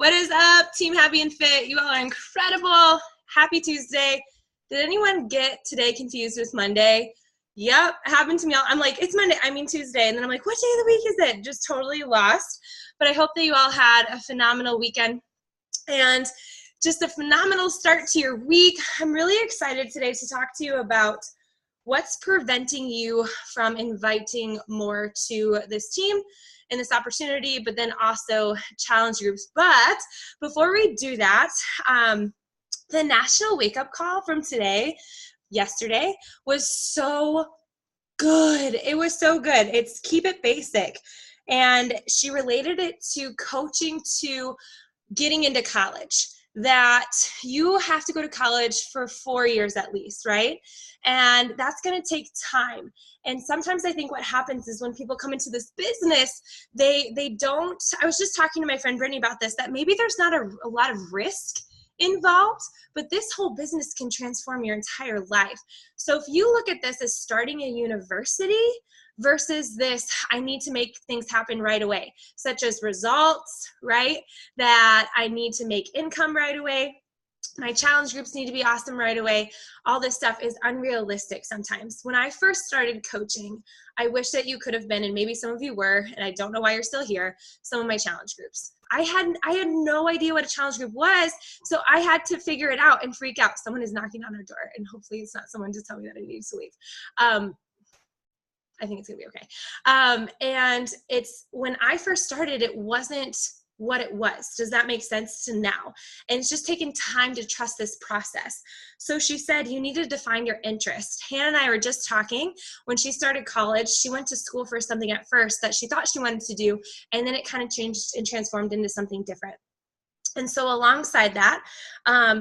What is up, Team Happy and Fit? You all are incredible. Happy Tuesday. Did anyone get today confused with Monday? Yep, it happened to me. I'm like, it's Monday, I mean Tuesday. And then I'm like, what day of the week is it? Just totally lost. But I hope that you all had a phenomenal weekend and just a phenomenal start to your week. I'm really excited today to talk to you about what's preventing you from inviting more to this team and this opportunity, but then also challenge groups. But before we do that, the national wake-up call from yesterday, was so good. It was so good. It's keep it basic. And she related it to coaching to getting into college, that you have to go to college for 4 years at least, right? And that's going to take time. And sometimes I think what happens is when people come into this business, they don't, I was just talking to my friend Brittany about this, that maybe there's not a lot of risk involved, but this whole business can transform your entire life. So if you look at this as starting a university versus this, I need to make things happen right away, such as results, right? That I need to make income right away. My challenge groups need to be awesome right away. All this stuff is unrealistic sometimes. When I first started coaching, I wish that you could have been, and maybe some of you were, and I don't know why you're still here, some of my challenge groups. I had no idea what a challenge group was, so I had to figure it out and freak out. Someone is knocking on our door, and hopefully it's not someone to tell me that I need to leave. I think it's gonna be okay. And it's, when I first started, it wasn't what it was. Does that make sense to now? And it's just taken time to trust this process. So she said, you need to define your interest. Hannah and I were just talking. When she started college, she went to school for something at first that she thought she wanted to do, and then it kind of changed and transformed into something different. And so alongside that,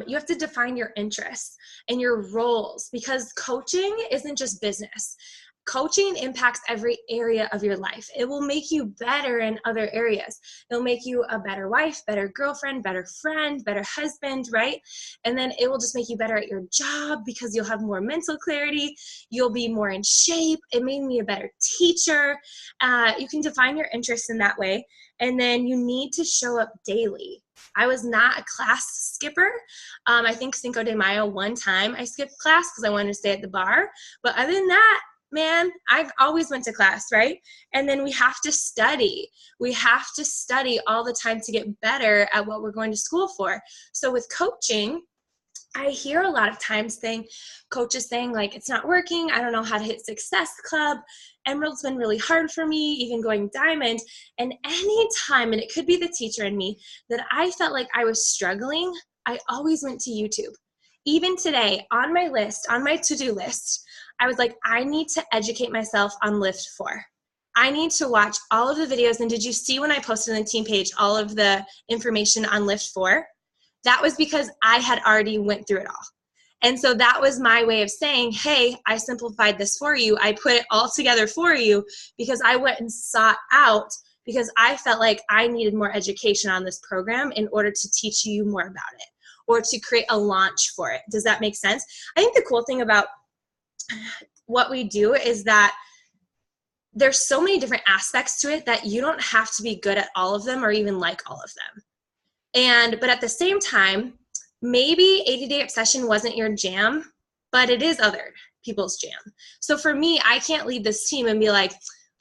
you have to define your interests and your roles, because coaching isn't just business. Coaching impacts every area of your life. It will make you better in other areas. It'll make you a better wife, better girlfriend, better friend, better husband, right? And then it will just make you better at your job because you'll have more mental clarity. You'll be more in shape. It made me a better teacher. You can define your interests in that way. And then you need to show up daily. I was not a class skipper. I think Cinco de Mayo one time I skipped class because I wanted to stay at the bar. But other than that, man, I've always went to class, right? And then we have to study. We have to study all the time to get better at what we're going to school for. So with coaching, I hear a lot of times coaches saying like, it's not working. I don't know how to hit Success Club. Emerald's been really hard for me, even going Diamond. And any time, and it could be the teacher in me, that I felt like I was struggling, I always went to YouTube. Even today, on my list, on my to-do list, I was like, I need to educate myself on Lift 4. I need to watch all of the videos. And did you see when I posted on the team page all of the information on Lift 4? That was because I had already went through it all. And so that was my way of saying, hey, I simplified this for you. I put it all together for you because I went and sought out, because I felt like I needed more education on this program in order to teach you more about it or to create a launch for it. Does that make sense? I think the cool thing about what we do is that there's so many different aspects to it that you don't have to be good at all of them or even like all of them. But at the same time, maybe 80-Day Obsession wasn't your jam, but it is other people's jam. So for me, I can't lead this team and be like,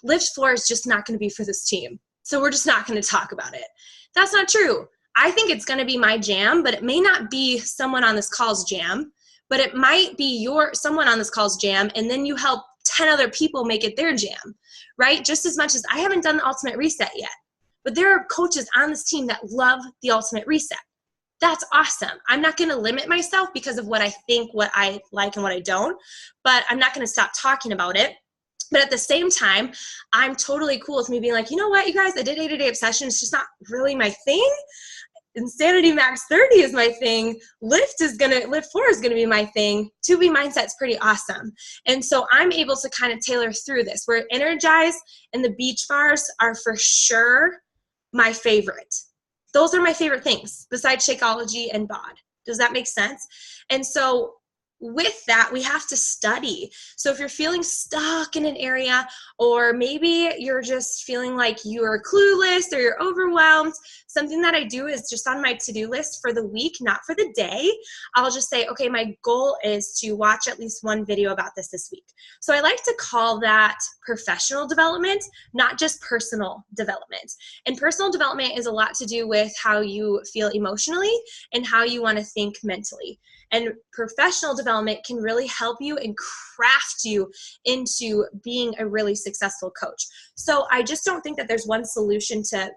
Lift 4 is just not going to be for this team, so we're just not going to talk about it. That's not true. I think it's going to be my jam, but it may not be someone on this call's jam, but it might be someone on this call's jam, and then you help 10 other people make it their jam, right? Just as much as I haven't done the Ultimate Reset yet, but there are coaches on this team that love the Ultimate Reset. That's awesome. I'm not going to limit myself because of what I think, what I like, and what I don't, but I'm not going to stop talking about it. But at the same time, I'm totally cool with me being like, you know what, you guys, I did 80-Day Obsession. It's just not really my thing. Insanity Max 30 is my thing. Lift 4 is gonna be my thing. 2B Mindset's pretty awesome. And so I'm able to kind of tailor through this. Where Energize and the beach bars are for sure my favorite. Those are my favorite things besides Shakeology and BOD. Does that make sense? And so with that, we have to study. So if you're feeling stuck in an area, or maybe you're just feeling like you're clueless or you're overwhelmed, something that I do is just on my to-do list for the week, not for the day, I'll just say, okay, my goal is to watch at least one video about this week. So I like to call that professional development, not just personal development. And personal development is a lot to do with how you feel emotionally and how you want to think mentally. And professional development can really help you and craft you into being a really successful coach. So I just don't think that there's one solution to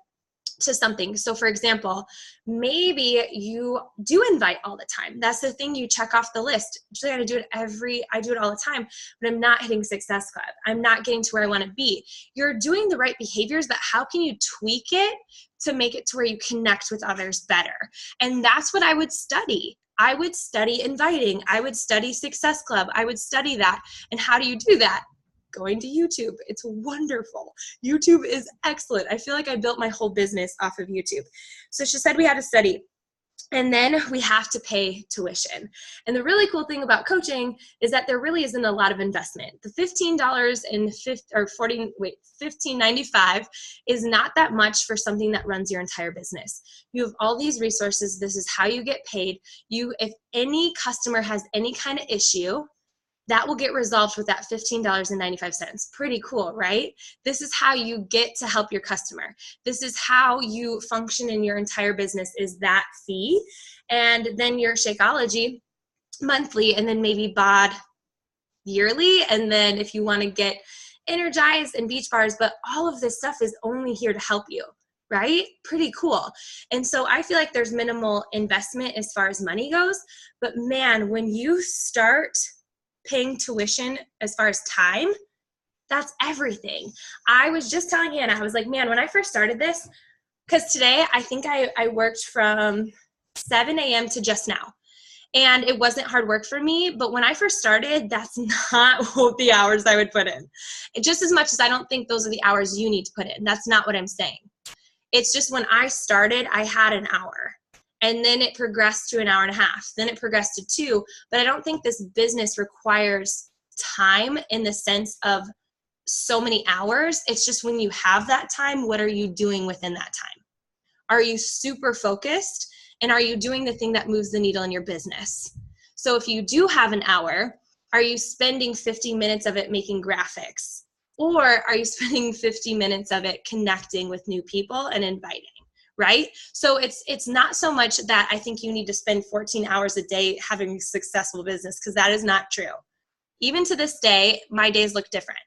something. So for example, maybe you do invite all the time. That's the thing you check off the list. Usually I do it all the time, but I'm not hitting Success Club. I'm not getting to where I want to be. You're doing the right behaviors, but how can you tweak it to make it to where you connect with others better? And that's what I would study. I would study inviting. I would study Success Club. I would study that. And how do you do that? Going to YouTube. It's wonderful. YouTube is excellent. I feel like I built my whole business off of YouTube. So she said we had to study. And then we have to pay tuition. And the really cool thing about coaching is that there really isn't a lot of investment. The $15.95 is not that much for something that runs your entire business. You have all these resources. This is how you get paid. If any customer has any kind of issue, that will get resolved with that $15.95. Pretty cool, right? This is how you get to help your customer. This is how you function in your entire business, is that fee. And then your Shakeology monthly, and then maybe BOD yearly. And then if you want to get energized and beach bars, but all of this stuff is only here to help you, right? Pretty cool. And so I feel like there's minimal investment as far as money goes. But man, when you start paying tuition as far as time, that's everything. I was just telling Hannah, I was like, man, when I first started this, because today I think I worked from 7 a.m. to just now. And it wasn't hard work for me, but when I first started, that's not what the hours I would put in. And just as much as I don't think those are the hours you need to put in. That's not what I'm saying. It's just when I started, I had an hour. And then it progressed to an hour and a half. Then it progressed to 2. But I don't think this business requires time in the sense of so many hours. It's just when you have that time, what are you doing within that time? Are you super focused? And are you doing the thing that moves the needle in your business? So if you do have an hour, are you spending 50 minutes of it making graphics? Or are you spending 50 minutes of it connecting with new people and inviting? Right? So it's not so much that I think you need to spend 14 hours a day having a successful business, because that is not true. Even to this day, my days look different.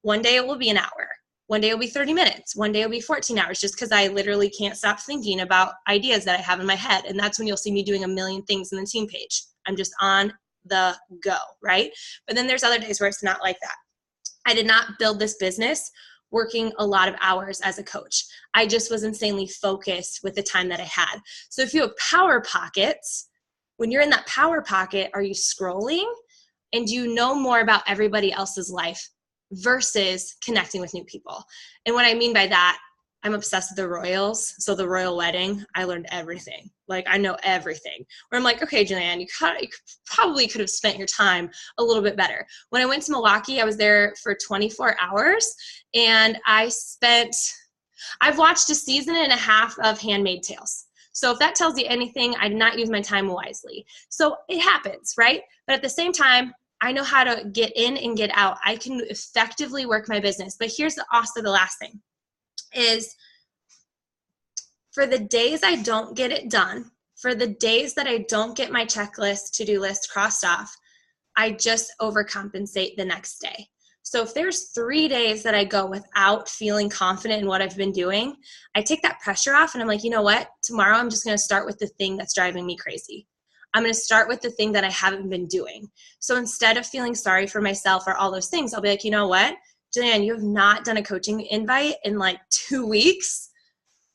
One day it will be an hour. One day it'll be 30 minutes. One day it'll be 14 hours, just because I literally can't stop thinking about ideas that I have in my head. And that's when you'll see me doing a million things in the team page. I'm just on the go, right? But then there's other days where it's not like that. I did not build this business working a lot of hours as a coach. I just was insanely focused with the time that I had. So if you have power pockets, when you're in that power pocket, are you scrolling? And do you know more about everybody else's life versus connecting with new people? And what I mean by that, I'm obsessed with the royals. So the royal wedding, I learned everything. Like, I know everything. Where I'm like, okay, Julianne, you probably could have spent your time a little bit better. When I went to Milwaukee, I was there for 24 hours. And I've watched a season and a half of Handmaid's Tales. So if that tells you anything, I did not use my time wisely. So it happens, right? But at the same time, I know how to get in and get out. I can effectively work my business. But here's also the last thing is, for the days I don't get it done, for the days that I don't get my checklist, to-do list crossed off, I just overcompensate the next day. So if there's 3 days that I go without feeling confident in what I've been doing, I take that pressure off and I'm like, you know what? Tomorrow I'm just going to start with the thing that's driving me crazy. I'm going to start with the thing that I haven't been doing. So instead of feeling sorry for myself or all those things, I'll be like, you know what? Julianne, you have not done a coaching invite in like 2 weeks.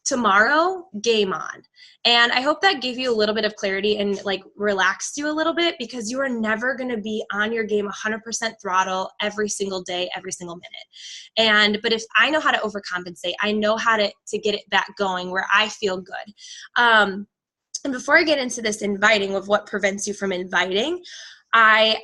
Tomorrow, game on. And I hope that gave you a little bit of clarity and like relaxed you a little bit, because you are never going to be on your game 100% throttle every single day, every single minute. But if I know how to overcompensate, I know how to get it back going where I feel good. And before I get into this inviting of what prevents you from inviting, I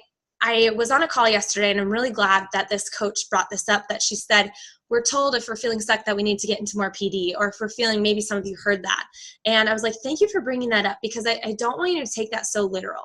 was on a call yesterday, and I'm really glad that this coach brought this up, that she said, we're told if we're feeling stuck that we need to get into more PD, or if we're feeling, maybe some of you heard that. And I was like, thank you for bringing that up, because I don't want you to take that so literal.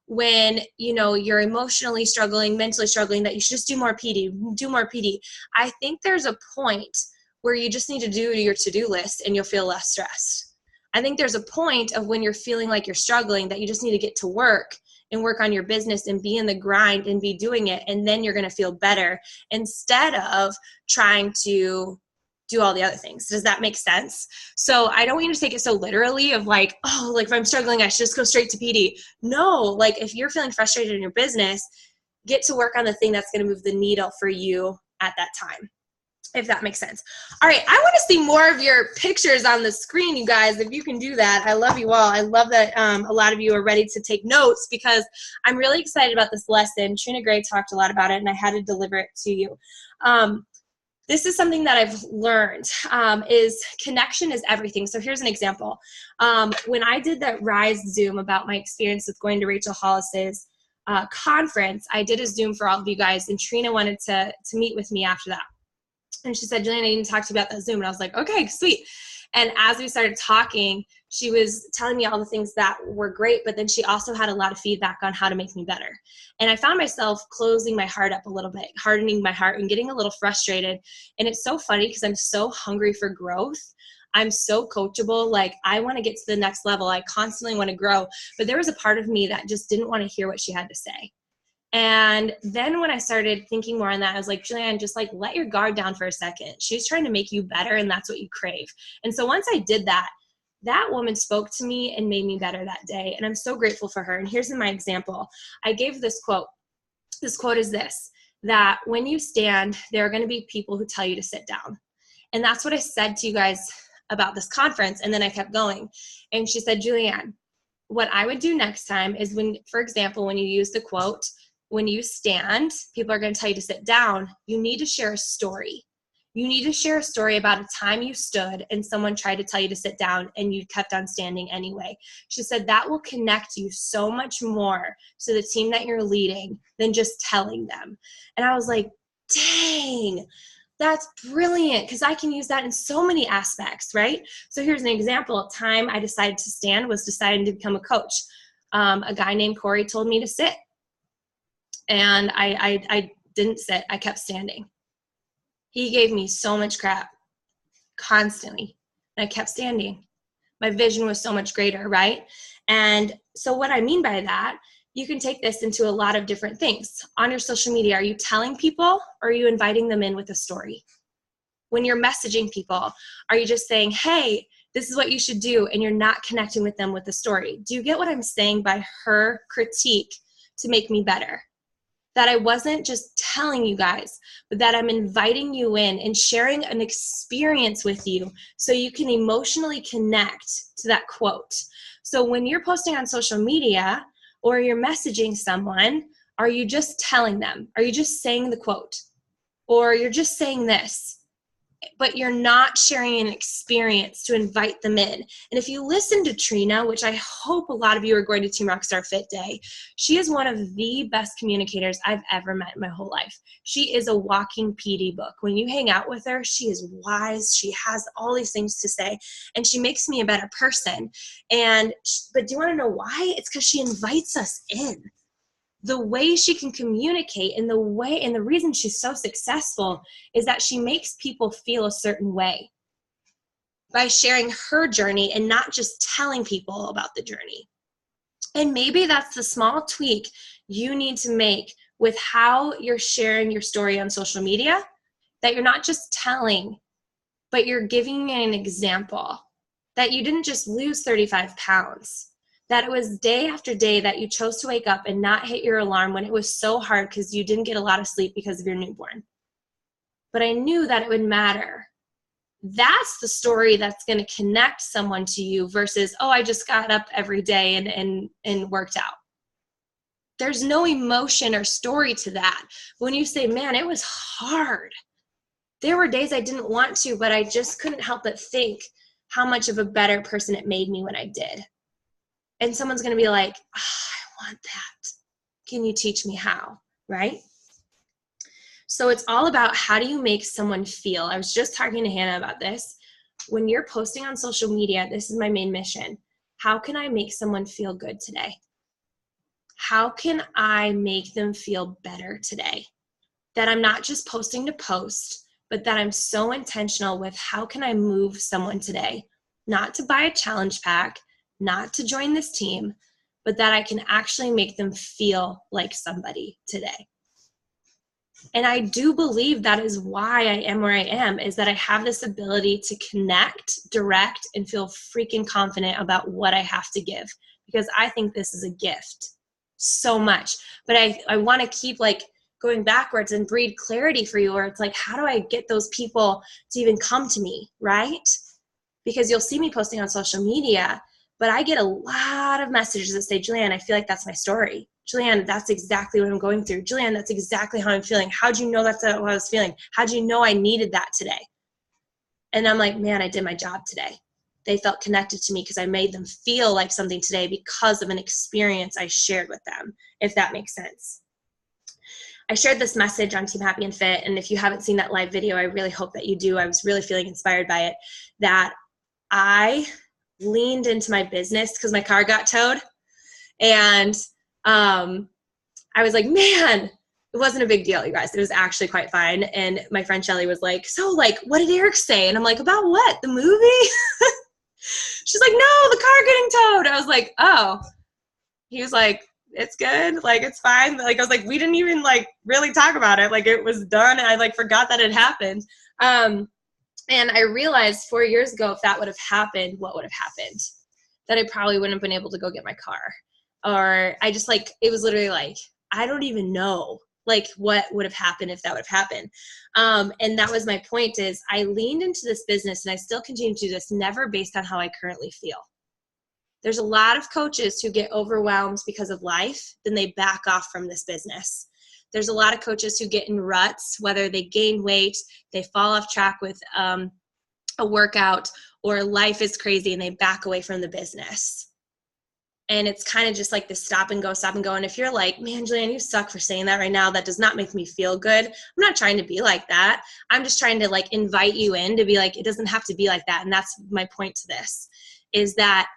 When, you know, you're emotionally struggling, mentally struggling, that you should just do more PD, do more PD. I think there's a point where you just need to do your to-do list and you'll feel less stressed. I think there's a point of when you're feeling like you're struggling that you just need to get to work and work on your business and be in the grind and be doing it, and then you're going to feel better, instead of trying to do all the other things. Does that make sense? So I don't want you to take it so literally of like, oh, like if I'm struggling, I should just go straight to PD. No, like if you're feeling frustrated in your business, get to work on the thing that's going to move the needle for you at that time, if that makes sense. All right, I want to see more of your pictures on the screen, you guys, if you can do that. I love you all. I love that a lot of you are ready to take notes, because I'm really excited about this lesson. Trina Gray talked a lot about it, and I had to deliver it to you. This is something that I've learned, is connection is everything. So here's an example. When I did that Rise Zoom about my experience with going to Rachel Hollis's conference, I did a Zoom for all of you guys, and Trina wanted to meet with me after that. And she said, Jillian, I need to talk to you about that Zoom. And I was like, okay, sweet. And as we started talking, she was telling me all the things that were great, but then she also had a lot of feedback on how to make me better. And I found myself closing my heart up a little bit, hardening my heart, and getting a little frustrated. And it's so funny, because I'm so hungry for growth. I'm so coachable. Like, I want to get to the next level. I constantly want to grow. But there was a part of me that just didn't want to hear what she had to say. And then when I started thinking more on that, I was like, Julianne, just like let your guard down for a second. She's trying to make you better, and that's what you crave. And so once I did that, that woman spoke to me and made me better that day. And I'm so grateful for her. And here's my example. I gave this quote. This quote is this, that when you stand, there are going to be people who tell you to sit down. And that's what I said to you guys about this conference. And then I kept going. And she said, Julianne, what I would do next time is when, for example, when you use the quote, when you stand, people are going to tell you to sit down. You need to share a story. You need to share a story about a time you stood and someone tried to tell you to sit down and you kept on standing anyway. She said that will connect you so much more to the team that you're leading than just telling them. And I was like, dang, that's brilliant, because I can use that in so many aspects, right? So here's an example. A time I decided to stand was deciding to become a coach. A guy named Corey told me to sit. And I didn't sit. I kept standing. He gave me so much crap constantly, and I kept standing. My vision was so much greater, right? And so what I mean by that, you can take this into a lot of different things. On your social media, are you telling people, or are you inviting them in with a story? When you're messaging people, are you just saying, hey, this is what you should do, and you're not connecting with them with the story? Do you get what I'm saying by her critique to make me better? That I wasn't just telling you guys, but that I'm inviting you in and sharing an experience with you so you can emotionally connect to that quote. So when you're posting on social media or you're messaging someone, are you just telling them? Are you just saying the quote? Or you're just saying this, but you're not sharing an experience to invite them in? And if you listen to Trina, which I hope a lot of you are going to Team Rockstar Fit Day, she is one of the best communicators I've ever met in my whole life. She is a walking PD book. When you hang out with her, she is wise. She has all these things to say, and she makes me a better person. But do you want to know why? It's because she invites us in. The way she can communicate and the reason she's so successful is that she makes people feel a certain way by sharing her journey and not just telling people about the journey. And maybe that's the small tweak you need to make with how you're sharing your story on social media, that you're not just telling, but you're giving an example that you didn't just lose 35 pounds. That it was day after day that you chose to wake up and not hit your alarm when it was so hard because you didn't get a lot of sleep because of your newborn. But I knew that it would matter. That's the story that's going to connect someone to you versus, oh, I just got up every day and worked out. There's no emotion or story to that. When you say, man, it was hard. There were days I didn't want to, but I just couldn't help but think how much of a better person it made me when I did. And someone's going to be like, oh, I want that. Can you teach me how? Right? So it's all about, how do you make someone feel? I was just talking to Hannah about this. When you're posting on social media, this is my main mission. How can I make someone feel good today? How can I make them feel better today? That I'm not just posting to post, but that I'm so intentional with, how can I move someone today? Not to buy a challenge pack, not to join this team, but that I can actually make them feel like somebody today. And I do believe that is why I am where I am, is that I have this ability to connect, direct, and feel freaking confident about what I have to give, because I think this is a gift so much. But I want to keep like going backwards and breed clarity for you, where it's like, how do I get those people to even come to me, right? Because you'll see me posting on social media, but I get a lot of messages that say, Julianne, I feel like that's my story. Julianne, that's exactly what I'm going through. Julianne, that's exactly how I'm feeling. How'd you know that's what I was feeling? How'd you know I needed that today? And I'm like, man, I did my job today. They felt connected to me because I made them feel like something today because of an experience I shared with them, if that makes sense. I shared this message on Team Happy and Fit, and if you haven't seen that live video, I really hope that you do. I was really feeling inspired by it, that I leaned into my business because my car got towed. And I was like, man, it wasn't a big deal, you guys. It was actually quite fine. And my friend Shelly was like, so like, what did Eric say? And I'm like, about what? The movie? She's like, no, the car getting towed. I was like, oh. He was like, it's good. Like, it's fine. Like, I was like, we didn't even like really talk about it. Like, it was done. And I like forgot that it happened. And I realized 4 years ago, if that would have happened, what would have happened? That I probably wouldn't have been able to go get my car. Or I just like, it was literally like, I don't even know like what would have happened if that would have happened. And that was my point, is I leaned into this business, and I still continue to do this, never based on how I currently feel. There's a lot of coaches who get overwhelmed because of life, then they back off from this business. There's a lot of coaches who get in ruts, whether they gain weight, they fall off track with a workout, or life is crazy and they back away from the business. And it's kind of just like this stop and go. And if you're like, man, Julianne, you suck for saying that right now, that does not make me feel good. I'm not trying to be like that. I'm just trying to like invite you in to be like, it doesn't have to be like that. And that's my point to this, is that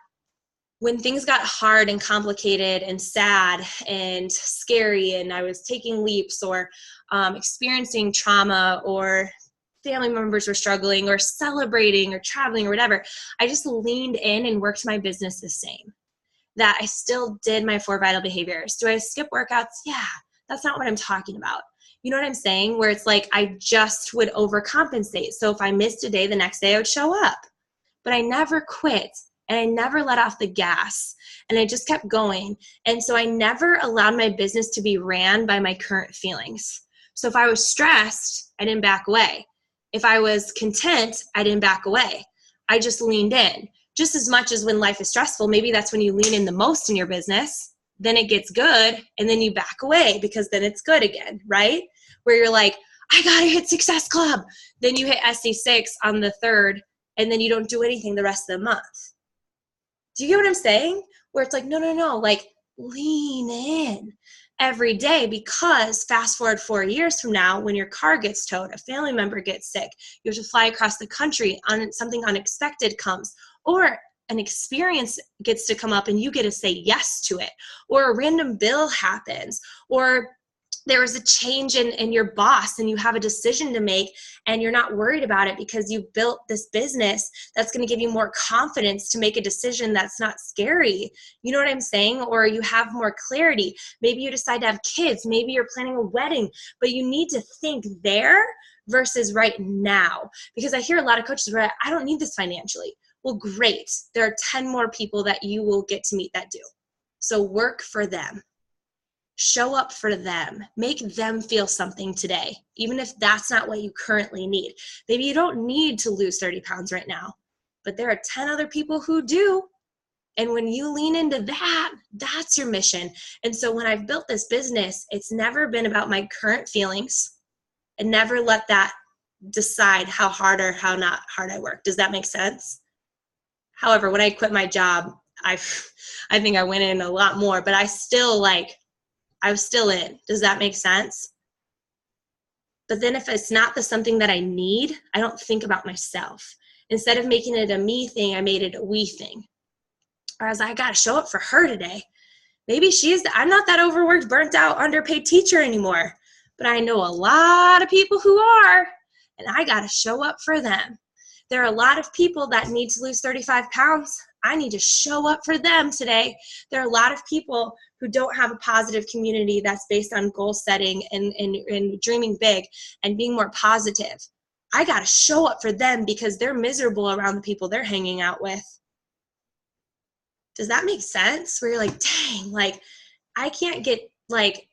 when things got hard and complicated and sad and scary, and I was taking leaps or experiencing trauma, or family members were struggling or celebrating or traveling or whatever, I just leaned in and worked my business the same. That I still did my 4 vital behaviors. Do I skip workouts? Yeah, that's not what I'm talking about. You know what I'm saying? Where it's like I just would overcompensate. So if I missed a day, the next day I would show up. But I never quit, and I never let off the gas, and I just kept going. And so I never allowed my business to be ran by my current feelings. So if I was stressed, I didn't back away. If I was content, I didn't back away. I just leaned in. Just as much as when life is stressful, maybe that's when you lean in the most in your business. Then it gets good, and then you back away because then it's good again, right? Where you're like, I gotta hit Success Club. Then you hit SC6 on the 3rd, and then you don't do anything the rest of the month. Do you get what I'm saying? Where it's like, no, like lean in every day, because fast forward 4 years from now, when your car gets towed, a family member gets sick, you have to fly across the country, something unexpected comes, or an experience gets to come up and you get to say yes to it, or a random bill happens, or there was a change in your boss and you have a decision to make and you're not worried about it because you built this business that's going to give you more confidence to make a decision that's not scary. You know what I'm saying? Or you have more clarity. Maybe you decide to have kids. Maybe you're planning a wedding, but you need to think there versus right now. Because I hear a lot of coaches where I don't need this financially. Well, great. There are 10 more people that you will get to meet that do. So work for them. Show up for them. Make them feel something today, even if that's not what you currently need. Maybe you don't need to lose 30 pounds right now, but there are 10 other people who do. And when you lean into that, that's your mission. And so when I've built this business, it's never been about my current feelings, and never let that decide how hard or how not hard I work. Does that make sense? However, when I quit my job, I think I went in a lot more, but I still I was still in. Does that make sense? But then if it's not the something that I need, I don't think about myself. Instead of making it a me thing, I made it a we thing. Or as I got to show up for her today. Maybe I'm not that overworked, burnt out, underpaid teacher anymore, but I know a lot of people who are, and I got to show up for them. There are a lot of people that need to lose 35 pounds. I need to show up for them today. There are a lot of people who don't have a positive community that's based on goal setting and dreaming big and being more positive. I got to show up for them because they're miserable around the people they're hanging out with. Does that make sense? Where you're like, dang, like I can't get like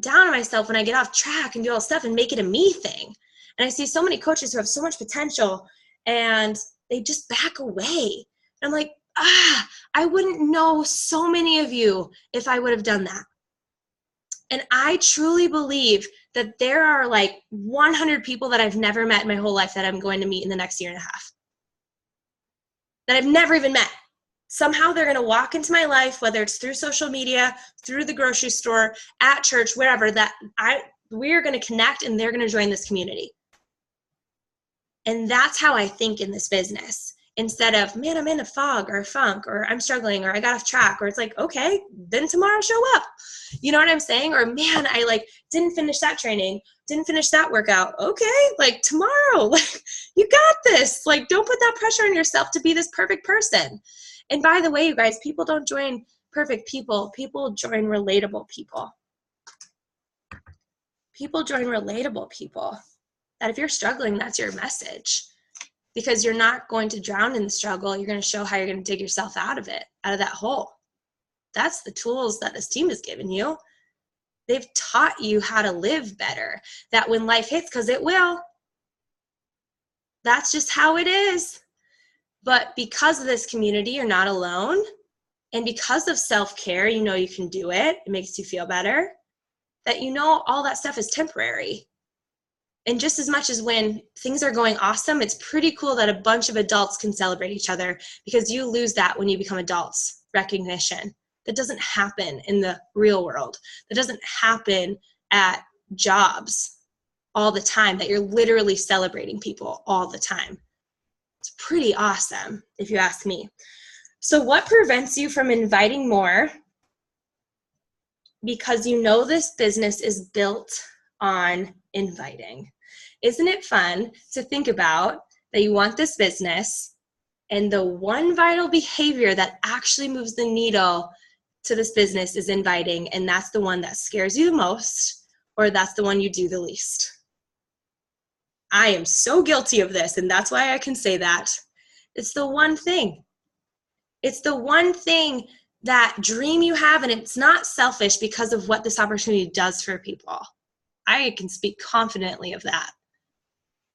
down on myself when I get off track and do all this stuff and make it a me thing. And I see so many coaches who have so much potential and they just back away. And I'm like, I wouldn't know so many of you if I would have done that. And I truly believe that there are like 100 people that I've never met in my whole life that I'm going to meet in the next year and a half. That I've never even met. Somehow they're going to walk into my life, whether it's through social media, through the grocery store, at church, wherever, that we're going to connect and they're going to join this community. And that's how I think in this business. Instead of, man, I'm in a fog or a funk or I'm struggling or I got off track, or it's like, okay, then tomorrow show up. You know what I'm saying? Or man, I like didn't finish that training, didn't finish that workout. Okay, like tomorrow, like you got this. Like don't put that pressure on yourself to be this perfect person. And by the way, you guys, people don't join perfect people. People join relatable people. People join relatable people. That if you're struggling, that's your message. Because you're not going to drown in the struggle. You're going to show how you're going to dig yourself out of it, out of that hole. That's the tools that this team has given you. They've taught you how to live better. That when life hits, because it will, that's just how it is. But because of this community, you're not alone. And because of self-care, you know you can do it. It makes you feel better. That you know all that stuff is temporary. And just as much as when things are going awesome, it's pretty cool that a bunch of adults can celebrate each other, because you lose that when you become adults, recognition. That doesn't happen in the real world. That doesn't happen at jobs all the time, that you're literally celebrating people all the time. It's pretty awesome, if you ask me. So what prevents you from inviting more? Because you know this business is built on inviting. Isn't it fun to think about that you want this business and the one vital behavior that actually moves the needle to this business is inviting, and that's the one that scares you the most, or that's the one you do the least? I am so guilty of this, and that's why I can say that. It's the one thing. It's the one thing, that dream you have, and it's not selfish because of what this opportunity does for people. I can speak confidently of that.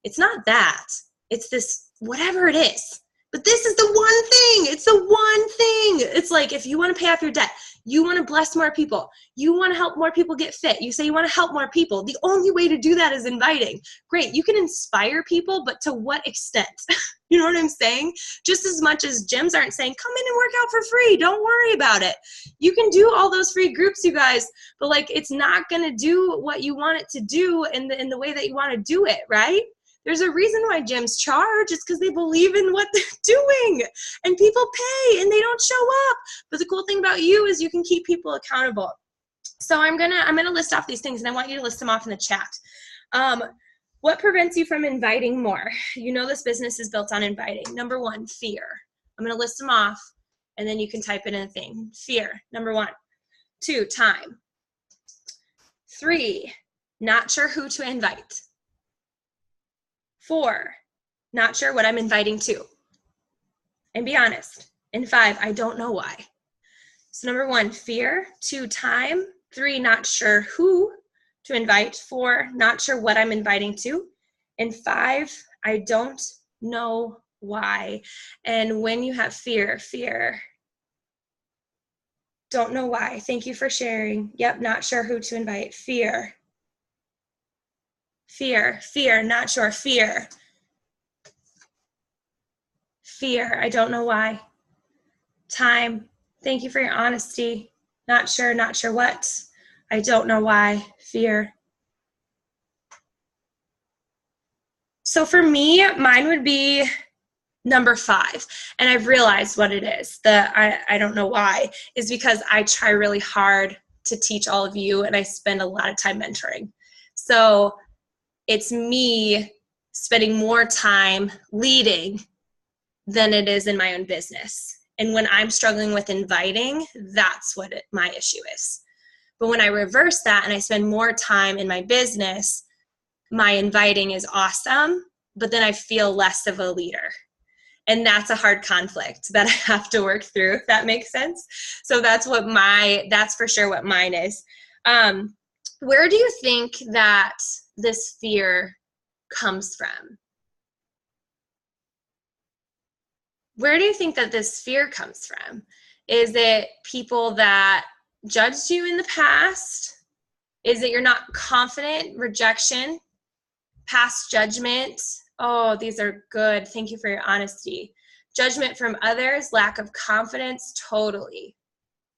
It's not that. It's this, whatever it is. But this is the one thing. It's the one thing. It's like if you want to pay off your debt, you want to bless more people, you want to help more people get fit, you say you want to help more people, the only way to do that is inviting. Great, you can inspire people, but to what extent? You know what I'm saying? Just as much as gyms aren't saying, come in and work out for free, don't worry about it. You can do all those free groups, you guys, but like it's not going to do what you want it to do in the way that you want to do it, right? There's a reason why gyms charge. It's because they believe in what they're doing, and people pay and they don't show up. But the cool thing about you is you can keep people accountable. So I'm gonna list off these things, and I want you to list them off in the chat. What prevents you from inviting more? You know this business is built on inviting. Number 1, fear. I'm gonna list them off, and then you can type it in a thing. Fear, number 1. 2, time. 3, not sure who to invite. 4, not sure what I'm inviting to. And be honest. And 5, I don't know why. So number 1, fear. 2, time. 3, not sure who to invite. 4, not sure what I'm inviting to. And 5, I don't know why. And when you have fear, don't know why. Thank you for sharing. Yep, not sure who to invite. Fear, not sure. Fear, I don't know why. Time, thank you for your honesty. Not sure what. I don't know why. Fear. So for me, mine would be number 5. And I've realized what it is. I don't know why, is because I try really hard to teach all of you, and I spend a lot of time mentoring. So it's me spending more time leading than it is in my own business. And when I'm struggling with inviting, that's what my issue is. But when I reverse that and I spend more time in my business, my inviting is awesome, but then I feel less of a leader. And that's a hard conflict that I have to work through, if that makes sense. So that's for sure what mine is. Where do you think that this fear comes from? Where do you think that this fear comes from? Is it people that judged you in the past? Is it you're not confident? Rejection? Past judgment? Oh, these are good. Thank you for your honesty. Judgment from others, lack of confidence, totally.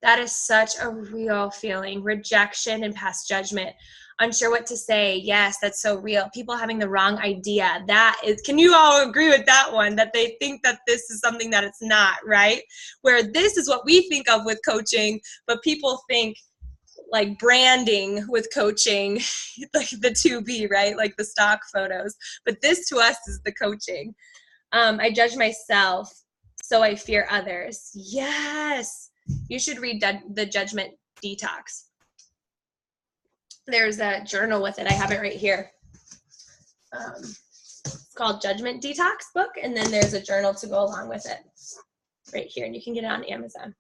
That is such a real feeling. Rejection and past judgment. Unsure what to say. Yes, that's so real. People having the wrong idea. That is, can you all agree with that one? That they think that this is something that it's not, right? Where this is what we think of with coaching, but people think like branding with coaching, like the 2B, right? Like the stock photos. But this to us is the coaching. I judge myself, so I fear others. Yes. You should read the Judgment Detox. There's a journal with it. I have it right here. It's called Judgment Detox book, and then there's a journal to go along with it right here, and you can get it on Amazon.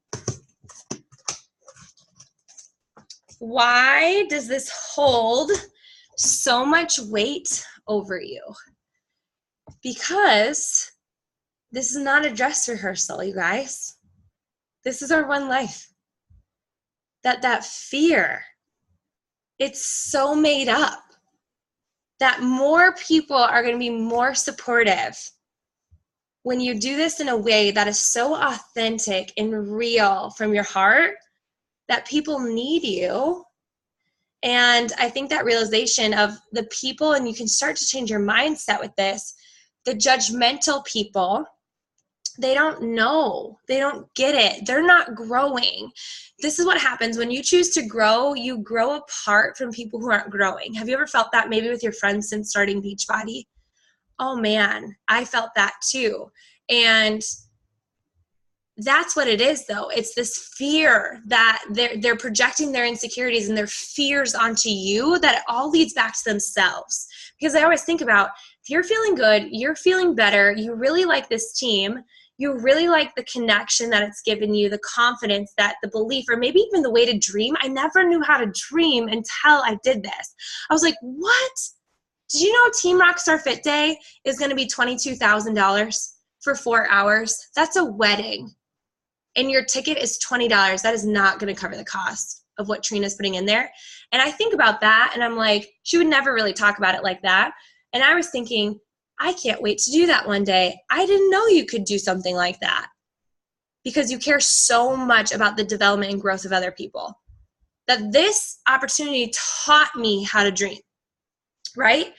Why does this hold so much weight over you? Because this is not a dress rehearsal, you guys. This is our one life. That fear, it's so made up that more people are going to be more supportive when you do this in a way that is so authentic and real from your heart that people need you. And I think that realization of the people, and you can start to change your mindset with this, the judgmental people, they don't know. They don't get it. They're not growing. This is what happens when you choose to grow. You grow apart from people who aren't growing. Have you ever felt that maybe with your friends since starting Beachbody? Oh man, I felt that too. And that's what it is though. It's this fear that they're projecting their insecurities and their fears onto you, that it all leads back to themselves. Because I always think about, if you're feeling good, you're feeling better, you really like this team, you really like the connection that it's given you, the confidence, that the belief, or maybe even the way to dream. I never knew how to dream until I did this. I was like, what? Did you know Team Rockstar Fit Day is going to be $22,000 for 4 hours? That's a wedding. And your ticket is $20. That is not going to cover the cost of what Trina's putting in there. And I think about that and I'm like, she would never really talk about it like that. And I was thinking, I can't wait to do that one day. I didn't know you could do something like that because you care so much about the development and growth of other people. That this opportunity taught me how to dream, right?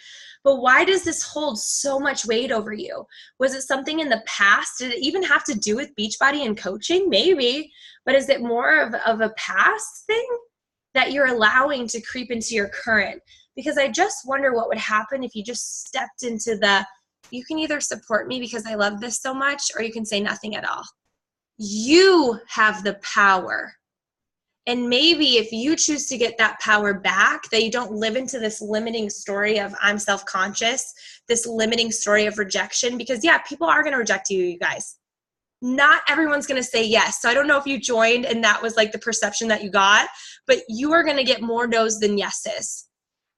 But why does this hold so much weight over you? Was it something in the past? Did it even have to do with Beachbody and coaching? Maybe. But is it more of a past thing that you're allowing to creep into your current? Because I just wonder what would happen if you just stepped into you can either support me because I love this so much, or you can say nothing at all. You have the power. And maybe if you choose to get that power back, that you don't live into this limiting story of I'm self-conscious, this limiting story of rejection, because yeah, people are going to reject you, you guys. Not everyone's going to say yes. So I don't know if you joined and that was like the perception that you got, but you are going to get more no's than yeses.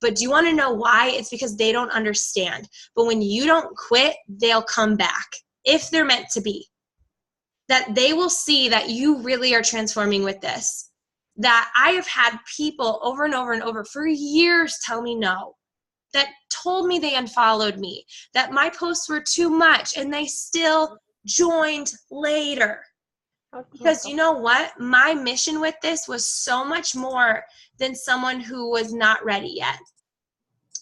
But do you want to know why? It's because they don't understand. But when you don't quit, they'll come back if they're meant to be. That they will see that you really are transforming with this. That I have had people over and over and over for years tell me no, that told me they unfollowed me, that my posts were too much, and they still joined later. Because you know what? My mission with this was so much more than someone who was not ready yet.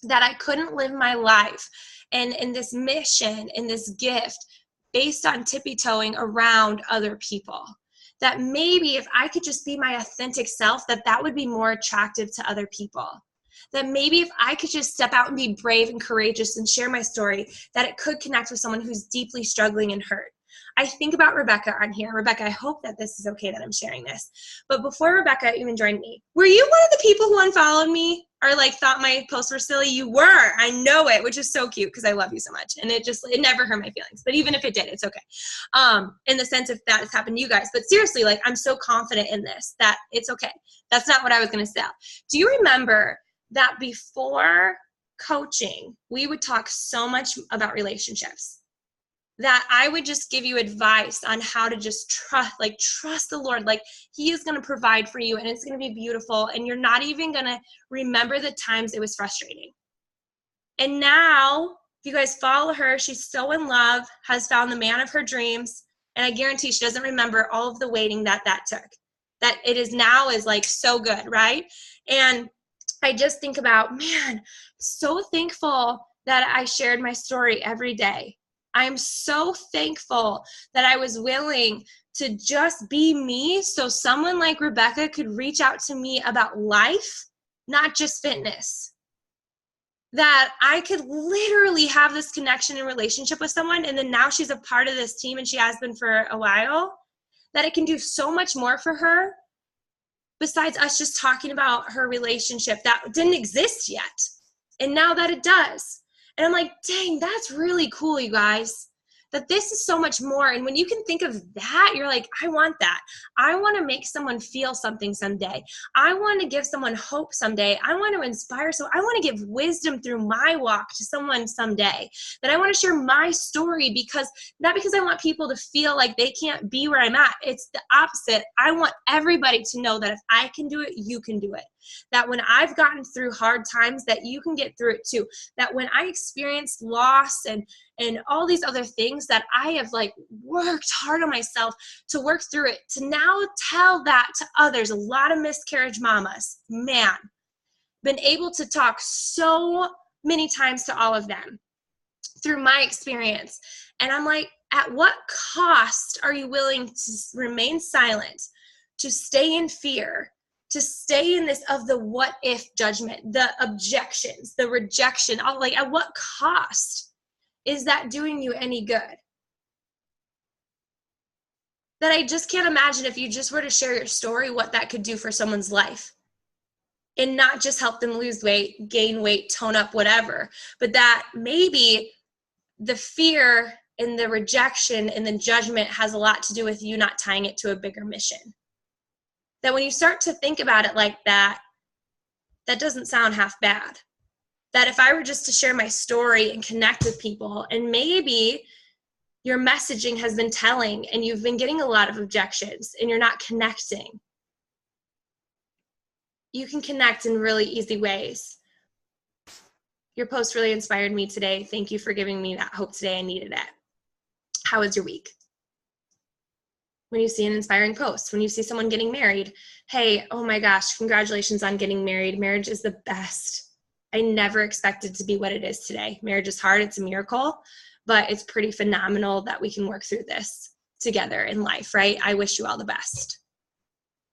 That I couldn't live my life and in this mission, in this gift, based on tippy-toeing around other people. That maybe if I could just be my authentic self, that would be more attractive to other people. That maybe if I could just step out and be brave and courageous and share my story, that it could connect with someone who's deeply struggling and hurt. I think about Rebecca on here. Rebecca, I hope that this is okay that I'm sharing this. But before Rebecca even joined me, were you one of the people who unfollowed me or like thought my posts were silly? You were. I know it, which is so cute because I love you so much. And it never hurt my feelings. But even if it did, it's okay. In the sense if that has happened to you guys. But seriously, like I'm so confident in this that it's okay. That's not what I was going to say. Do you remember that before coaching, we would talk so much about relationships? That I would just give you advice on how to just trust the Lord. Like he is going to provide for you and it's going to be beautiful. And you're not even going to remember the times it was frustrating. And now if you guys follow her, she's so in love, has found the man of her dreams. And I guarantee she doesn't remember all of the waiting that took. That it is now is like so good, right? And I just think about, man, so thankful that I shared my story every day. I'm so thankful that I was willing to just be me so someone like Rebecca could reach out to me about life, not just fitness. That I could literally have this connection and relationship with someone, and then now she's a part of this team and she has been for a while, that it can do so much more for her besides us just talking about her relationship that didn't exist yet. And now that it does. And I'm like, dang, that's really cool, you guys, that this is so much more. And when you can think of that, you're like, I want that. I want to make someone feel something someday. I want to give someone hope someday. I want to inspire. So I want to give wisdom through my walk to someone someday. That I want to share my story not because I want people to feel like they can't be where I'm at. It's the opposite. I want everybody to know that if I can do it, you can do it. That when I've gotten through hard times, that you can get through it too. That when I experienced loss and all these other things, that I have like worked hard on myself to work through it, to now tell that to others. A lot of miscarriage mamas, man, been able to talk so many times to all of them through my experience. And I'm like, at what cost are you willing to remain silent, to stay in fear, to stay in this of the what if judgment, the objections, the rejection, like at what cost is that doing you any good? That I just can't imagine if you just were to share your story, what that could do for someone's life. And not just help them lose weight, gain weight, tone up, whatever, but that maybe the fear and the rejection and the judgment has a lot to do with you not tying it to a bigger mission. That when you start to think about it like that, that doesn't sound half bad. That if I were just to share my story and connect with people, and maybe your messaging has been telling and you've been getting a lot of objections and you're not connecting, you can connect in really easy ways. Your post really inspired me today. Thank you for giving me that hope today. I needed it. How was your week? When you see an inspiring post, when you see someone getting married, hey, oh my gosh, congratulations on getting married. Marriage is the best. I never expected to be what it is today. Marriage is hard. It's a miracle, but it's pretty phenomenal that we can work through this together in life, right? I wish you all the best.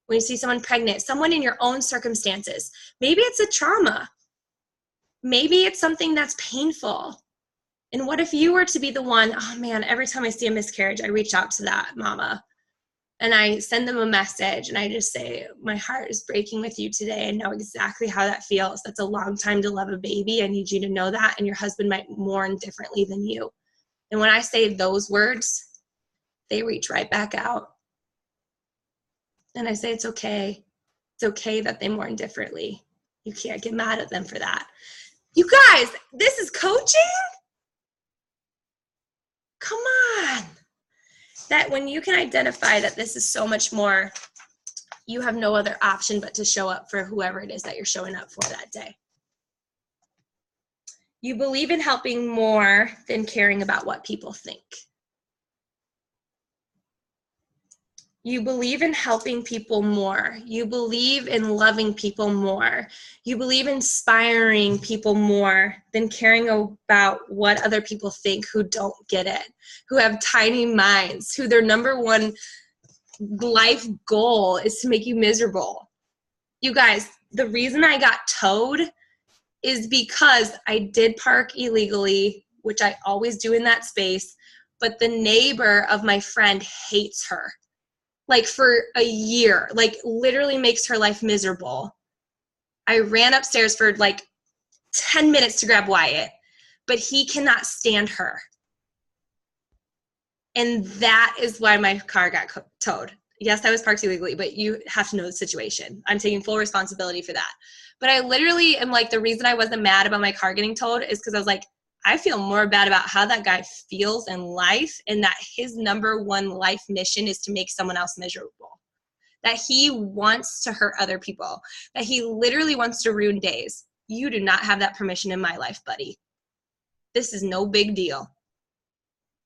When you see someone pregnant, someone in your own circumstances, maybe it's a trauma. Maybe it's something that's painful. And what if you were to be the one, oh man, every time I see a miscarriage, I reach out to that mama and I send them a message and I just say, my heart is breaking with you today. I know exactly how that feels. That's a long time to love a baby. I need you to know that. And your husband might mourn differently than you. And when I say those words, they reach right back out. And I say, it's okay. It's okay that they mourn differently. You can't get mad at them for that. You guys, this is coaching? Come on. That when you can identify that this is so much more, you have no other option but to show up for whoever it is that you're showing up for that day. You believe in helping more than caring about what people think. You believe in helping people more. You believe in loving people more. You believe in inspiring people more than caring about what other people think who don't get it, who have tiny minds, who their number one life goal is to make you miserable. You guys, the reason I got towed is because I did park illegally, which I always do in that space, but the neighbor of my friend hates her. Like for a year, like literally makes her life miserable. I ran upstairs for like 10 minutes to grab Wyatt, but he cannot stand her. And that is why my car got towed. Yes, I was parked illegally, but you have to know the situation. I'm taking full responsibility for that. But I literally am like, the reason I wasn't mad about my car getting towed is because I was like, I feel more bad about how that guy feels in life, and that his number one life mission is to make someone else miserable. That he wants to hurt other people. That he literally wants to ruin days. You do not have that permission in my life, buddy. This is no big deal.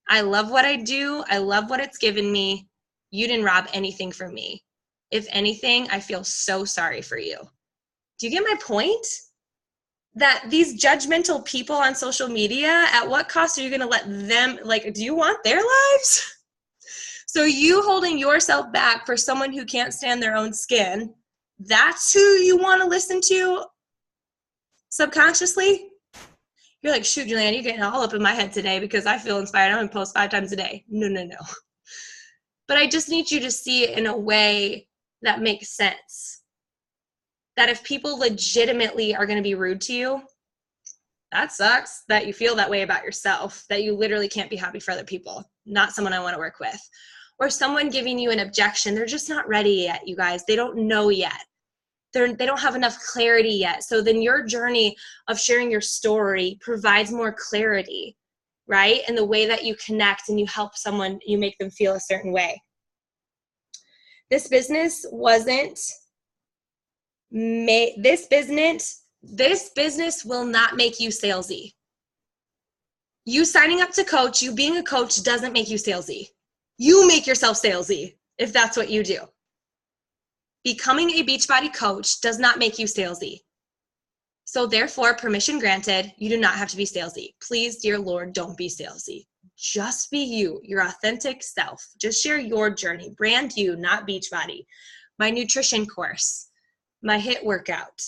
I love what I do. I love what it's given me. You didn't rob anything from me. If anything, I feel so sorry for you. Do you get my point? That these judgmental people on social media, at what cost are you going to let them, like, do you want their lives? So you holding yourself back for someone who can't stand their own skin, that's who you want to listen to subconsciously? You're like, shoot, Julianne, you're getting all up in my head today because I feel inspired. I'm going to post 5 times a day. No. But I just need you to see it in a way that makes sense. That if people legitimately are going to be rude to you, that sucks that you feel that way about yourself, that you literally can't be happy for other people, not someone I want to work with. Or someone giving you an objection, they're just not ready yet, you guys. They don't know yet. They don't have enough clarity yet. So then your journey of sharing your story provides more clarity, right? And the way that you connect and you help someone, you make them feel a certain way. This business wasn't this business will not make you salesy. You signing up to coach, you being a coach doesn't make you salesy. You make yourself salesy if that's what you do. Becoming a Beachbody coach does not make you salesy. So therefore, permission granted, you do not have to be salesy. Please, dear Lord, don't be salesy. Just be you, your authentic self. Just share your journey. Brand you, not Beachbody. My nutrition course, my HIIT workout,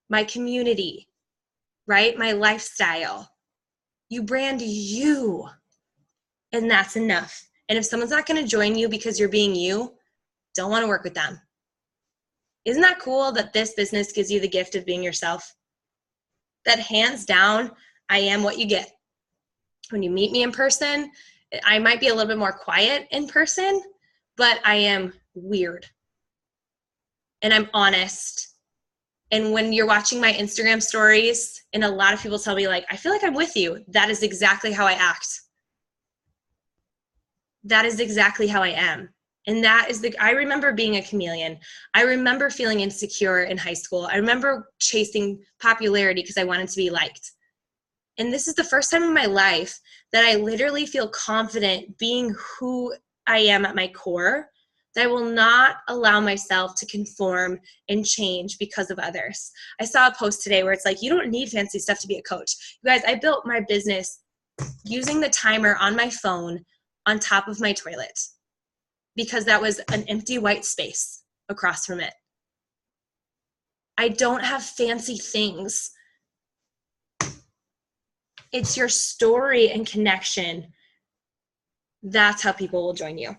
my community, right? My lifestyle. You brand you, and that's enough. And if someone's not going to join you because you're being you, don't want to work with them. Isn't that cool that this business gives you the gift of being yourself? That hands down, I am what you get. When you meet me in person, I might be a little bit more quiet in person, but I am weird. And I'm honest. And when you're watching my Instagram stories, and a lot of people tell me, like, I feel like I'm with you. That is exactly how I act. That is exactly how I am. And that is I remember being a chameleon. I remember feeling insecure in high school. I remember chasing popularity because I wanted to be liked. And this is the first time in my life that I literally feel confident being who I am at my core, that I will not allow myself to conform and change because of others. I saw a post today where it's like, you don't need fancy stuff to be a coach. You guys, I built my business using the timer on my phone on top of my toilet, because that was an empty white space across from it. I don't have fancy things. It's your story and connection. That's how people will join you.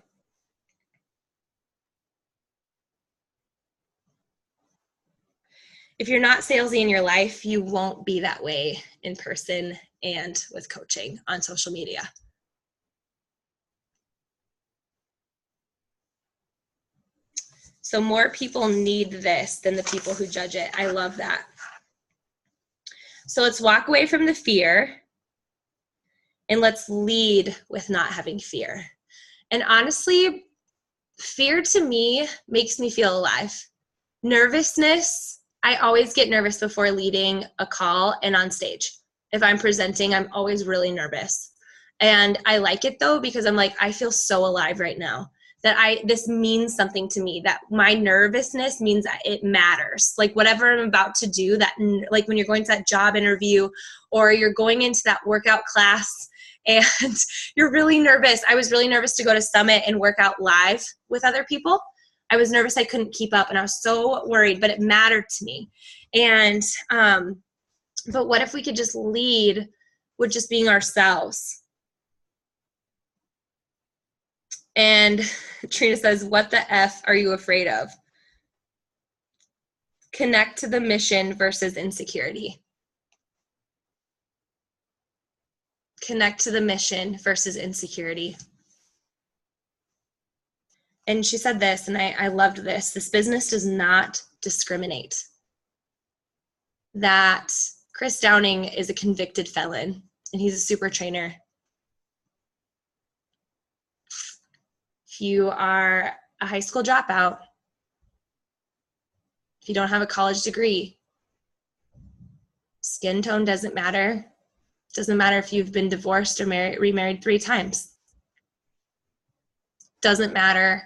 If you're not salesy in your life, you won't be that way in person and with coaching on social media. So more people need this than the people who judge it. I love that. So let's walk away from the fear and let's lead with not having fear. And honestly, fear to me makes me feel alive. Nervousness, I always get nervous before leading a call and on stage. If I'm presenting, I'm always really nervous. And I like it though, because I'm like, I feel so alive right now. that this means something to me, that my nervousness means that it matters. Like whatever I'm about to do, that like when you're going to that job interview or you're going into that workout class and you're really nervous. I was really nervous to go to Summit and work out live with other people. I was nervous I couldn't keep up, and I was so worried, but it mattered to me. And but what if we could just lead with just being ourselves? And Trina says, what the F are you afraid of? Connect to the mission versus insecurity. Connect to the mission versus insecurity. And she said this, and I loved this. This business does not discriminate. That Chris Downing is a convicted felon, and he's a super trainer. If you are a high school dropout, if you don't have a college degree, skin tone doesn't matter. It doesn't matter if you've been divorced or remarried 3 times. Doesn't matter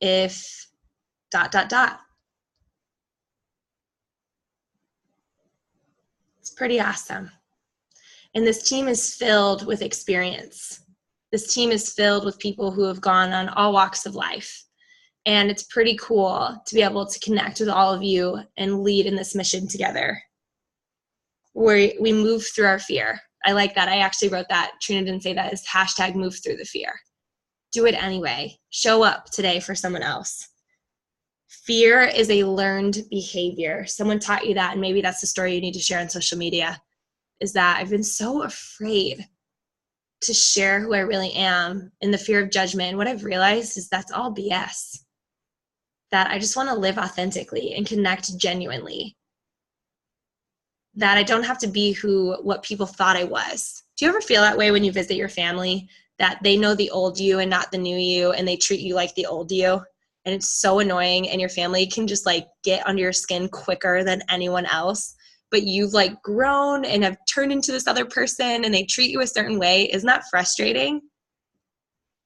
if ... It's pretty awesome. And this team is filled with experience. This team is filled with people who have gone on all walks of life. And it's pretty cool to be able to connect with all of you and lead in this mission together, where we move through our fear. I like that. I actually wrote that. Trina didn't say that. Is hashtag move through the fear. Do it anyway. Show up today for someone else. Fear is a learned behavior. Someone taught you that, and maybe that's the story you need to share on social media, is that I've been so afraid to share who I really am in the fear of judgment. And what I've realized is that's all BS. That I just want to live authentically and connect genuinely. That I don't have to be what people thought I was. Do you ever feel that way when you visit your family, that they know the old you and not the new you, and they treat you like the old you? And it's so annoying, and your family can just like get under your skin quicker than anyone else, but you've like grown and have turned into this other person, and they treat you a certain way. Isn't that frustrating?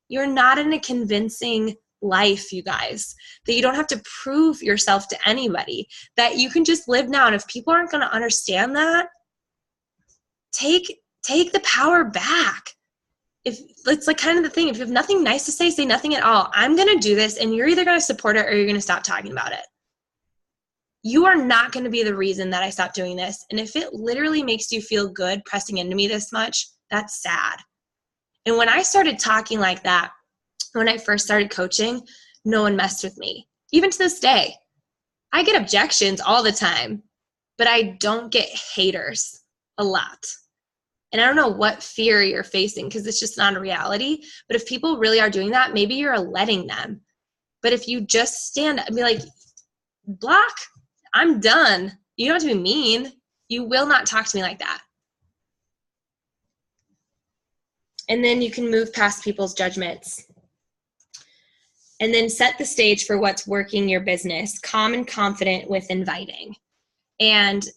You're not in a convincing life, you guys, that you don't have to prove yourself to anybody, that you can just live now. And if people aren't going to understand that, take the power back. If it's like kind of the thing, if you have nothing nice to say nothing at all. I'm going to do this, and you're either going to support it or you're going to stop talking about it. You are not going to be the reason that I stop doing this. And if it literally makes you feel good pressing into me this much, that's sad. And when I started talking like that, when I first started coaching, no one messed with me. Even to this day, I get objections all the time, but I don't get haters a lot. And I don't know what fear you're facing, because it's just not a reality. But if people really are doing that, maybe you're letting them. But if you just stand up and be like, block, I'm done. You don't have to be mean. You will not talk to me like that. And then you can move past people's judgments. And then set the stage for what's working your business. Calm and confident with inviting. And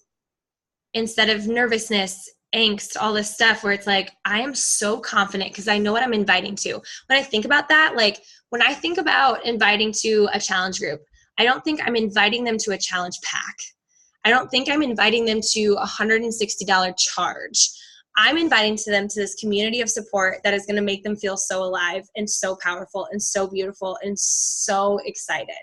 instead of nervousness, angst, all this stuff where it's like, I am so confident because I know what I'm inviting to. When I think about that, like when I think about inviting to a challenge group, I don't think I'm inviting them to a challenge pack. I don't think I'm inviting them to a $160 charge. I'm inviting them to this community of support that is going to make them feel so alive and so powerful and so beautiful and so excited.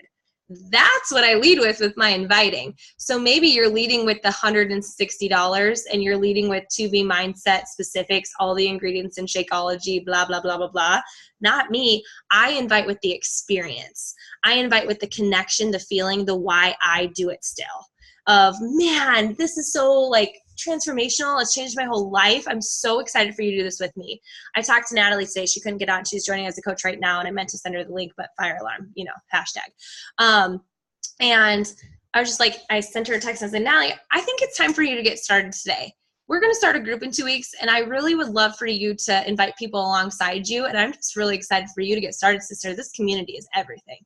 That's what I lead with my inviting. So maybe you're leading with the $160 and you're leading with 2B mindset specifics, all the ingredients in Shakeology, blah, blah, blah, blah, blah. Not me. I invite with the experience. I invite with the connection, the feeling, the why I do it still. Of, man, this is so like transformational. It's changed my whole life. I'm so excited for you to do this with me. I talked to Natalie today. She couldn't get on. She's joining as a coach right now, and I meant to send her the link, but fire alarm, hashtag. And I was just like, I sent her a text and I said, Natalie, I think it's time for you to get started today. We're going to start a group in 2 weeks, and I really would love for you to invite people alongside you. And I'm just really excited for you to get started, sister. This community is everything.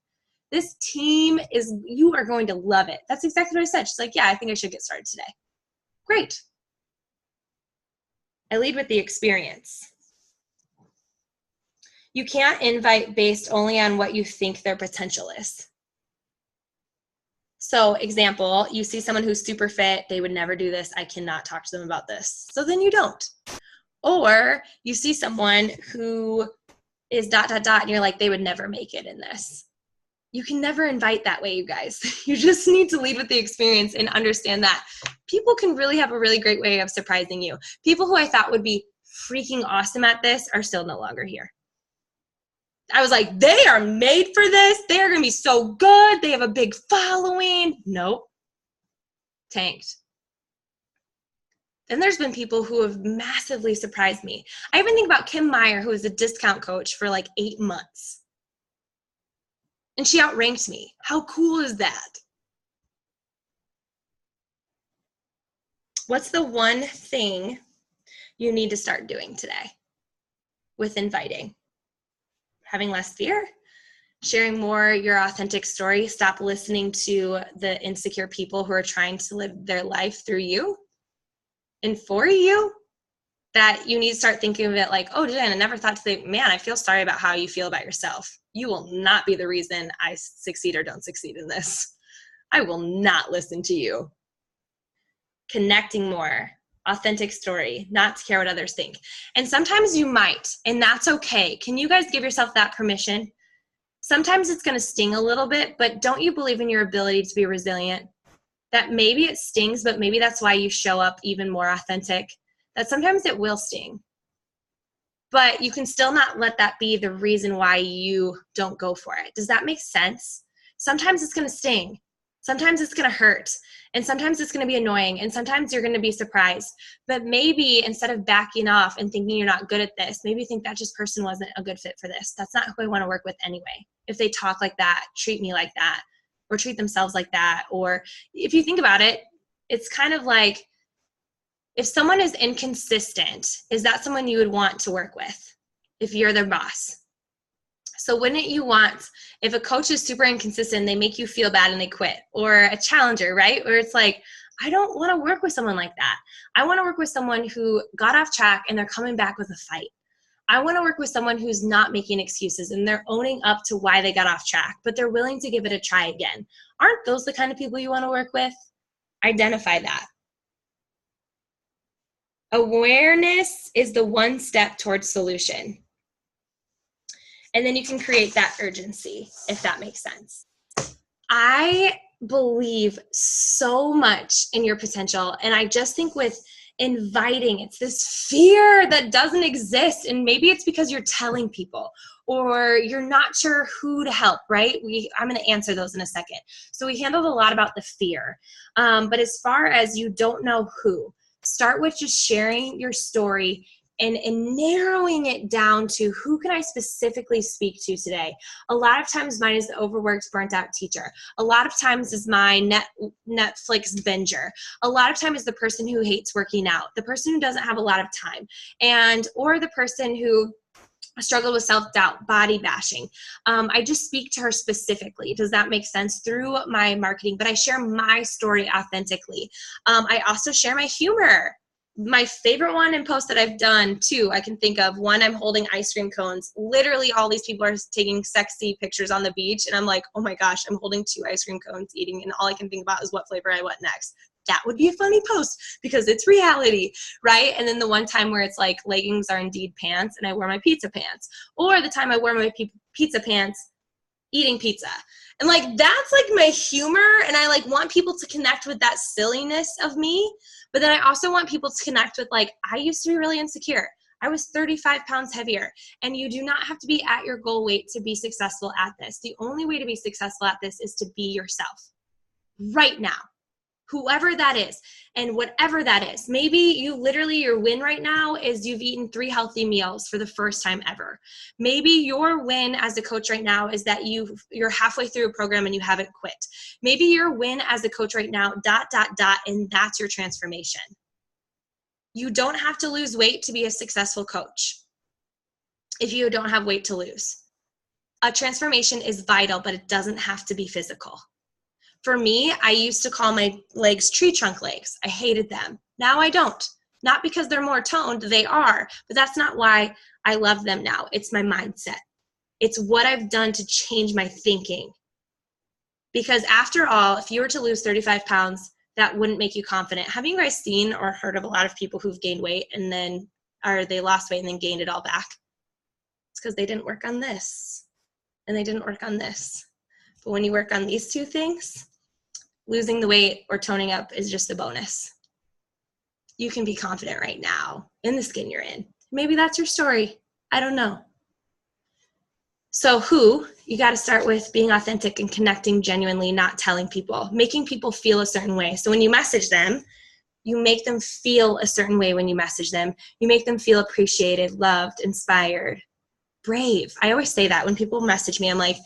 This team is, you are going to love it. That's exactly what I said. She's like, yeah, I think I should get started today. Great. I lead with the experience. You can't invite based only on what you think their potential is. So example, you see someone who's super fit, they would never do this, I cannot talk to them about this. So then you don't. Or you see someone who is ... and you're like, they would never make it in this. You can never invite that way, you guys. You just need to lead with the experience and understand that people can really have a really great way of surprising you. People who I thought would be freaking awesome at this are still no longer here. I was like, they are made for this. They are going to be so good. They have a big following. Nope. Tanked. Then there's been people who have massively surprised me. I even think about Kim Meyer, who was a discount coach for like 8 months. And she outranked me. How cool is that? What's the one thing you need to start doing today with inviting? Having less fear, sharing more your authentic story, stop listening to the insecure people who are trying to live their life through you and for you, that you need to start thinking of it like, oh, Jen, I never thought to think, man, I feel sorry about how you feel about yourself. You will not be the reason I succeed or don't succeed in this. I will not listen to you. Connecting more, authentic story, not to care what others think. And sometimes you might, and that's okay. Can you guys give yourself that permission? Sometimes it's going to sting a little bit, but don't you believe in your ability to be resilient? That maybe it stings, but maybe that's why you show up even more authentic. That sometimes it will sting. But you can still not let that be the reason why you don't go for it. Does that make sense? Sometimes it's going to sting. Sometimes it's going to hurt. And sometimes it's going to be annoying. And sometimes you're going to be surprised. But maybe instead of backing off and thinking you're not good at this, maybe you think that just person wasn't a good fit for this. That's not who I want to work with anyway. If they talk like that, treat me like that, or treat themselves like that. Or if you think about it, it's kind of like, if someone is inconsistent, is that someone you would want to work with if you're their boss? So wouldn't you want, if a coach is super inconsistent, they make you feel bad and they quit, or a challenger, right? Where it's like, I don't want to work with someone like that. I want to work with someone who got off track and they're coming back with a fight. I want to work with someone who's not making excuses and they're owning up to why they got off track, but they're willing to give it a try again. Aren't those the kind of people you want to work with? Identify that. Awareness is the one step towards solution. And then you can create that urgency, if that makes sense. I believe so much in your potential. And I just think with inviting, it's this fear that doesn't exist. And maybe it's because you're telling people or you're not sure who to help, right? I'm going to answer those in a second. So we handled a lot about the fear. But as far as you don't know who, start with just sharing your story and narrowing it down to who can I specifically speak to today. A lot of times mine is the overworked, burnt out teacher. A lot of times is my Netflix binger. A lot of times is the person who hates working out, the person who doesn't have a lot of time, or the person who struggled with self-doubt, body bashing. I just speak to her specifically. Does that make sense? Through my marketing, but I share my story authentically. I also share my humor. My favorite one in posts that I've done too, I can think of one, I'm holding ice cream cones. Literally all these people are taking sexy pictures on the beach. And I'm like, oh my gosh, I'm holding 2 ice cream cones eating. And all I can think about is what flavor I want next. That would be a funny post because it's reality, right? And then the one time where it's like leggings are indeed pants and I wear my pizza pants, or the time I wear my pizza pants eating pizza. And like, that's like my humor. And I like want people to connect with that silliness of me. But then I also want people to connect with like, I used to be really insecure. I was 35 pounds heavier. And you do not have to be at your goal weight to be successful at this. The only way to be successful at this is to be yourself right now. Whoever that is and whatever that is. Maybe you literally, your win right now is you've eaten 3 healthy meals for the first time ever. Maybe your win as a coach right now is that you're halfway through a program and you haven't quit. Maybe your win as a coach right now, ... and that's your transformation. You don't have to lose weight to be a successful coach if you don't have weight to lose. A transformation is vital, but it doesn't have to be physical. For me, I used to call my legs tree trunk legs. I hated them. Now I don't. Not because they're more toned, they are, but that's not why I love them now. It's my mindset. It's what I've done to change my thinking. Because after all, if you were to lose 35 pounds, that wouldn't make you confident. Have you guys seen or heard of a lot of people who've gained weight and then, or they lost weight and then gained it all back? It's because they didn't work on this and they didn't work on this. But when you work on these two things, losing the weight or toning up is just a bonus. You can be confident right now in the skin you're in. Maybe that's your story. I don't know. So you got to start with being authentic and connecting genuinely, not telling people, making people feel a certain way. So when you message them, you make them feel a certain way when you message them. You make them feel appreciated, loved, inspired, brave. I always say that when people message me, I'm like,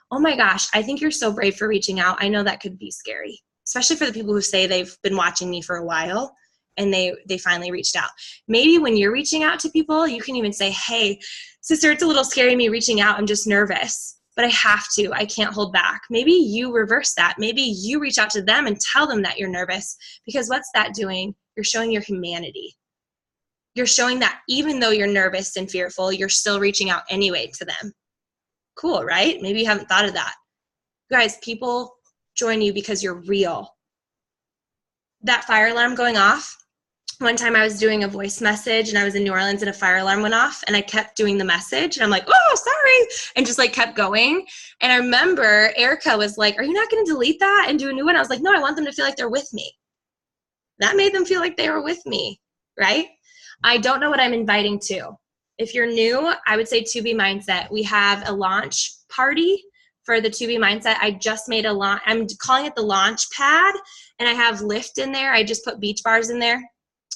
oh my gosh, I think you're so brave for reaching out. I know that could be scary, especially for the people who say they've been watching me for a while and they finally reached out. Maybe when you're reaching out to people, you can even say, hey, sister, it's a little scary me reaching out. I'm just nervous, but I have to. I can't hold back. Maybe you reverse that. Maybe you reach out to them and tell them that you're nervous, because what's that doing? You're showing your humanity. You're showing that even though you're nervous and fearful, you're still reaching out anyway to them. Cool, right? Maybe you haven't thought of that. Guys, people join you because you're real. That fire alarm going off, one time I was doing a voice message and I was in New Orleans and a fire alarm went off and I kept doing the message and I'm like, oh, sorry, and just like kept going. And I remember Erica was like, are you not going to delete that and do a new one? I was like, no, I want them to feel like they're with me. That made them feel like they were with me, right? I don't know what I'm inviting to. If you're new, I would say 2B Mindset. We have a launch party for the 2B Mindset. I just made a launch. I'm calling it the launch pad, and I have lift in there. I just put beach bars in there.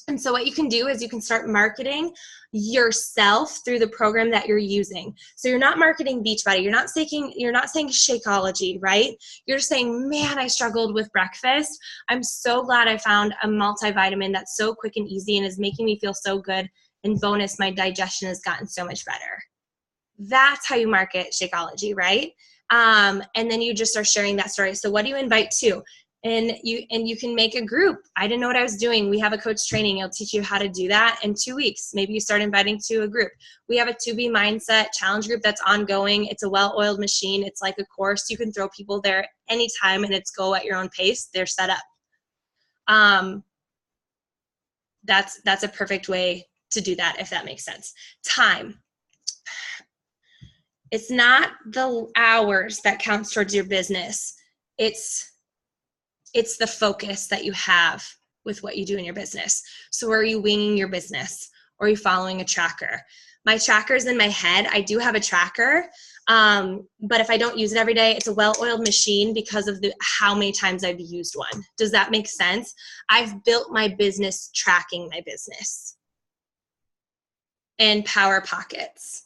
And so what you can do is you can start marketing yourself through the program that you're using. So you're not marketing Beachbody. You're not saying Shakeology, right? You're just saying, man, I struggled with breakfast. I'm so glad I found a multivitamin that's so quick and easy and is making me feel so good. And bonus, my digestion has gotten so much better. That's how you market Shakeology, right? And then you just are sharing that story. So what do you invite to? And you can make a group. I didn't know what I was doing. We have a coach training. It'll teach you how to do that in 2 weeks. Maybe you start inviting to a group. We have a 2B Mindset challenge group that's ongoing. It's a well-oiled machine. It's like a course. You can throw people there anytime and it's go at your own pace. They're set up. That's a perfect way to do that, if that makes sense. Time. It's not the hours that counts towards your business. It's the focus that you have with what you do in your business. So are you winging your business or are you following a tracker? My tracker's in my head. I do have a tracker, but if I don't use it every day, it's a well-oiled machine because of how many times I've used one. Does that make sense? I've built my business tracking my business. And Power Pockets.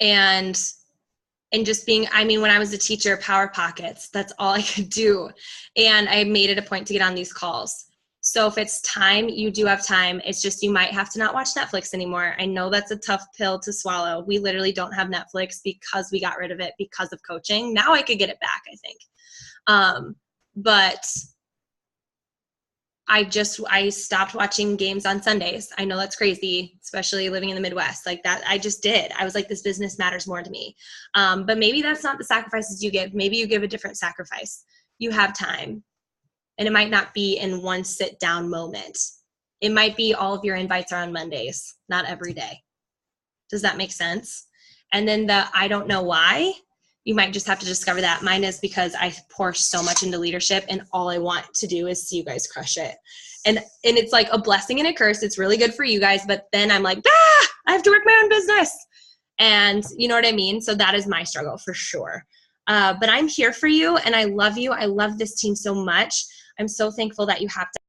And just being, when I was a teacher, Power Pockets, that's all I could do. And I made it a point to get on these calls. So if it's time, you do have time. It's just you might have to not watch Netflix anymore. I know that's a tough pill to swallow. We literally don't have Netflix because we got rid of it because of coaching. Now I could get it back, I think. But I stopped watching games on Sundays. I know that's crazy, especially living in the Midwest. Like that, I just did. I was like, this business matters more to me. But maybe that's not the sacrifices you give. Maybe you give a different sacrifice. You have time. And it might not be in one sit down moment. It might be all of your invites are on Mondays, not every day. Does that make sense? And then the I don't know why, you might just have to discover that. Mine is because I pour so much into leadership and all I want to do is see you guys crush it. And it's like a blessing and a curse. It's really good for you guys, but then I'm like, I have to work my own business. And you know what I mean? So that is my struggle for sure. But I'm here for you and I love you. I love this team so much. I'm so thankful that you have to